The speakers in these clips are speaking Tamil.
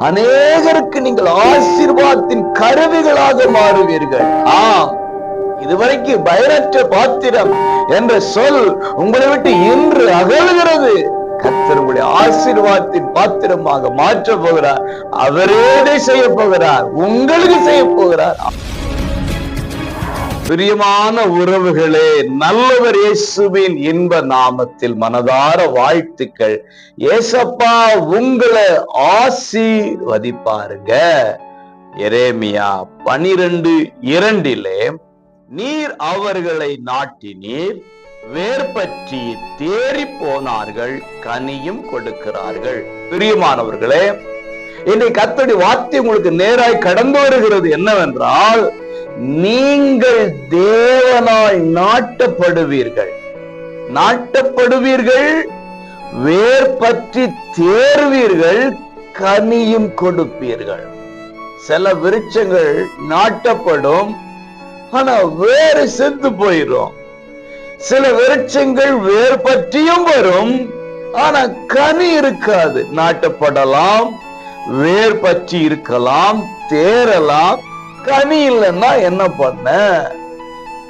அநேகருக்கு நீங்கள் ஆசீர்வாதத்தின் கருவிகளாக மாறுவீர்கள். இதுவரைக்கும் பயனற்ற பாத்திரம் என்ற சொல் உங்களை விட்டு இன்று அகலுகிறது. கர்த்தர் உங்களுடைய ஆசீர்வாதத்தின் பாத்திரமாக மாற்ற போகிறார். அவரே செய்ய போகிறார், உங்களுக்கு செய்ய போகிறார். பிரியமான உறவுகளே, நல்லவர் இயேசுவின் இன்ப நாமத்தில் மனதார வாழ்த்துக்கள். ஏசப்பா உங்களை ஆசீர்வதிப்பாருங்க. எரேமியா 12:2 நீர் அவர்களை நாட்டினீர், வேர் பற்றி தேறி போனார்கள், கனியும் கொடுக்கிறார்கள். பிரியமானவர்களே, இன்றைக்கு கர்த்தருடைய வார்த்தை உங்களுக்கு நேராய் கடந்து வருகிறது. என்னவென்றால், நீங்கள் தேவனால் நாட்டப்படுவீர்கள், வேர் பற்றி தேர்வீர்கள், கனியும் கொடுப்பீர்கள். சில விருட்சங்கள் நாட்டப்படும், ஆனா வேறு செத்து போயிடும். சில விருட்சங்கள் வேர் பற்றியும் வரும், ஆனா கனி இருக்காது. நாட்டப்படலாம், வேர் பற்றி இருக்கலாம், தேரலாம், கனி இல்லைன்னா என்ன பண்ண?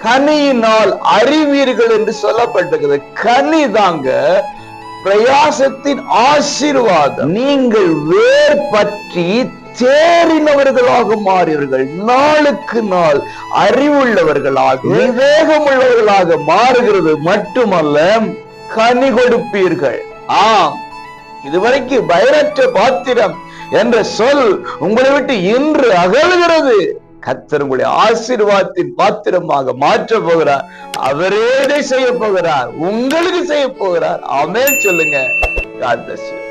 கனியினால் அறிவீர்கள் என்று சொல்லப்பட்டிருக்கிறது. கனி தாங்க பிரயாசத்தின் ஆசீர்வாதம். நீங்கள் வேர் பற்றி தேறினவர்களாக மாறுவீர்கள். நாளுக்கு நாள் அறிவுள்ளவர்களாக, விவேகம் உள்ளவர்களாக மாறுகிறது மட்டுமல்ல, கனி கொடுப்பீர்கள். இதுவரைக்கும் பயனற்ற பாத்திரம் என்ற சொல் உங்களை விட்டு இன்று அகலுகிறது. கர்த்தர் உங்களுடைய ஆசீர்வாதத்தின் பாத்திரமாக மாற்ற போகிறார். அவரே செய்ய போகிறார், உங்களுக்கு செய்ய போகிறார். ஆமென் சொல்லுங்க. God bless you.